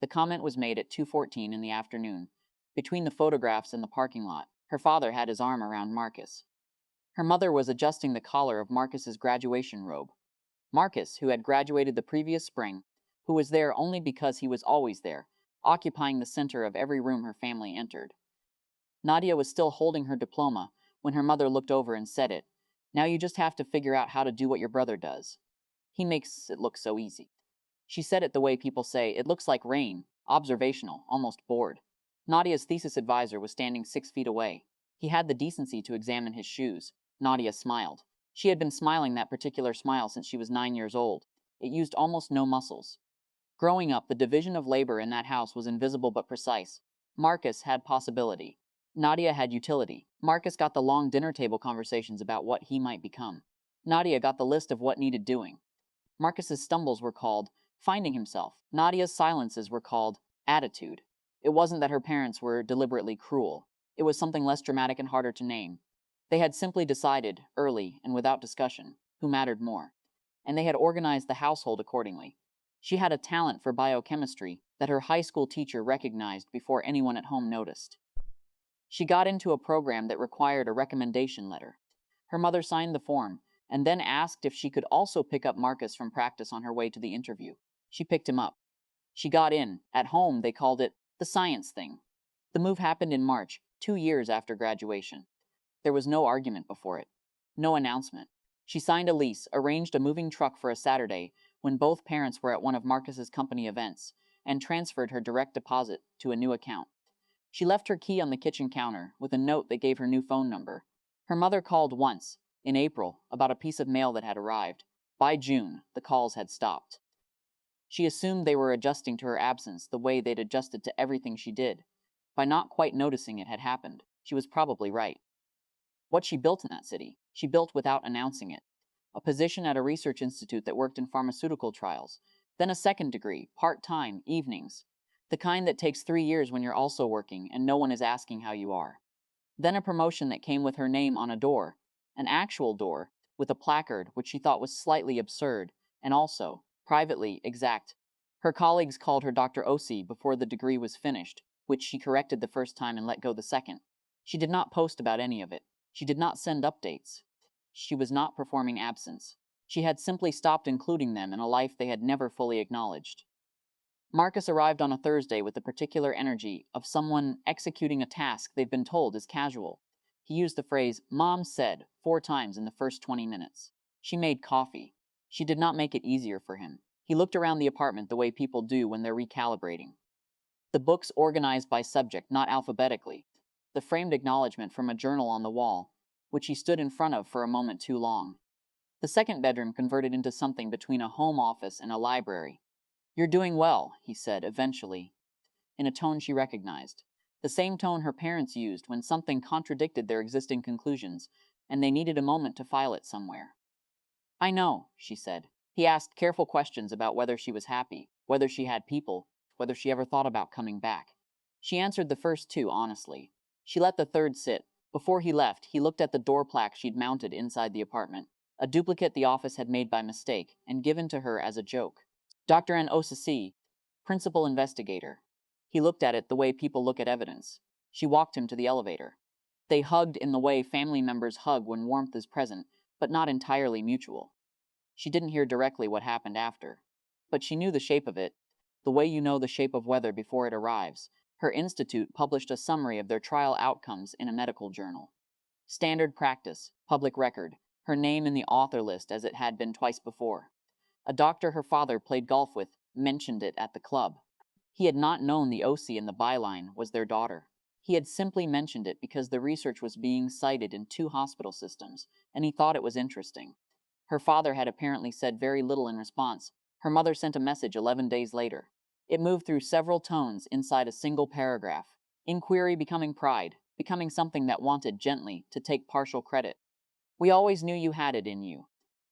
The comment was made at 2:14 in the afternoon. Between the photographs and the parking lot, her father had his arm around Marcus. Her mother was adjusting the collar of Marcus's graduation robe. Marcus, who had graduated the previous spring, who was there only because he was always there, occupying the center of every room her family entered. Nadia was still holding her diploma when her mother looked over and said it. Now you just have to figure out how to do what your brother does. He makes it look so easy. She said it the way people say, it looks like rain, observational, almost bored. Nadia's thesis advisor was standing 6 feet away. He had the decency to examine his shoes. Nadia smiled. She had been smiling that particular smile since she was 9 years old. It used almost no muscles. Growing up, the division of labor in that house was invisible but precise. Marcus had possibility. Nadia had utility. Marcus got the long dinner table conversations about what he might become. Nadia got the list of what needed doing. Marcus's stumbles were called finding himself. Nadia's silences were called attitude. It wasn't that her parents were deliberately cruel. It was something less dramatic and harder to name. They had simply decided, early and without discussion, who mattered more. And they had organized the household accordingly. She had a talent for biochemistry that her high school teacher recognized before anyone at home noticed. She got into a program that required a recommendation letter. Her mother signed the form and then asked if she could also pick up Marcus from practice on her way to the interview. She picked him up. She got in. At home, they called it the science thing. The move happened in March, 2 years after graduation. There was no argument before it. No announcement. She signed a lease, arranged a moving truck for a Saturday when both parents were at one of Marcus's company events, and transferred her direct deposit to a new account. She left her key on the kitchen counter with a note that gave her new phone number. Her mother called once, in April, about a piece of mail that had arrived. By June, the calls had stopped. She assumed they were adjusting to her absence the way they'd adjusted to everything she did. By not quite noticing it had happened, she was probably right. What she built in that city, she built without announcing it. A position at a research institute that worked in pharmaceutical trials, then a second degree, part-time, evenings. The kind that takes 3 years when you're also working and no one is asking how you are. Then a promotion that came with her name on a door, an actual door, with a placard which she thought was slightly absurd, and also, privately, exact. Her colleagues called her Dr. O.C. before the degree was finished, which she corrected the first time and let go the second. She did not post about any of it. She did not send updates. She was not performing absence. She had simply stopped including them in a life they had never fully acknowledged. Marcus arrived on a Thursday with the particular energy of someone executing a task they've been told is casual. He used the phrase, "Mom said," 4 times in the first 20 minutes. She made coffee. She did not make it easier for him. He looked around the apartment the way people do when they're recalibrating. The books organized by subject, not alphabetically. The framed acknowledgement from a journal on the wall, which he stood in front of for a moment too long. The second bedroom converted into something between a home office and a library. "You're doing well," he said, eventually, in a tone she recognized. The same tone her parents used when something contradicted their existing conclusions, and they needed a moment to file it somewhere. "I know," she said. He asked careful questions about whether she was happy, whether she had people, whether she ever thought about coming back. She answered the first 2 honestly. She let the third sit. Before he left, he looked at the door plaque she'd mounted inside the apartment, a duplicate the office had made by mistake and given to her as a joke. Dr. N. Osasi, principal investigator. He looked at it the way people look at evidence. She walked him to the elevator. They hugged in the way family members hug when warmth is present, but not entirely mutual. She didn't hear directly what happened after, but she knew the shape of it, the way you know the shape of weather before it arrives. Her institute published a summary of their trial outcomes in a medical journal. Standard practice, public record, her name in the author list as it had been twice before. A doctor her father played golf with mentioned it at the club. He had not known the OC in the byline was their daughter. He had simply mentioned it because the research was being cited in 2 hospital systems, and he thought it was interesting. Her father had apparently said very little in response. Her mother sent a message 11 days later. It moved through several tones inside a single paragraph. Inquiry becoming pride, becoming something that wanted gently to take partial credit. "We always knew you had it in you."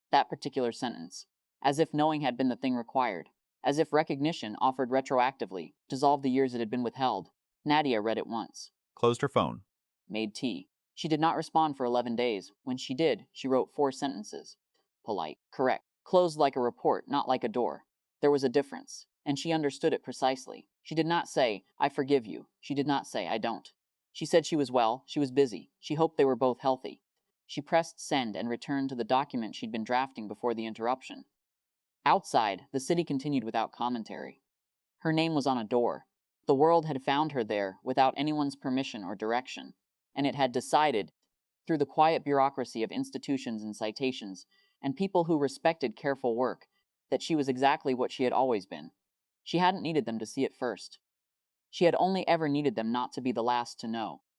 That particular sentence. As if knowing had been the thing required. As if recognition offered retroactively dissolved the years it had been withheld. Nadia read it once. Closed her phone. Made tea. She did not respond for 11 days. When she did, she wrote 4 sentences. Polite. Correct. Closed like a report, not like a door. There was a difference. and she understood it precisely. She did not say, "I forgive you." She did not say, "I don't." She said she was well, she was busy. She hoped they were both healthy. She pressed send and returned to the document she'd been drafting before the interruption. Outside, the city continued without commentary. Her name was on a door. The world had found her there without anyone's permission or direction, and it had decided, through the quiet bureaucracy of institutions and citations, and people who respected careful work, that she was exactly what she had always been. She hadn't needed them to see it first. She had only ever needed them not to be the last to know.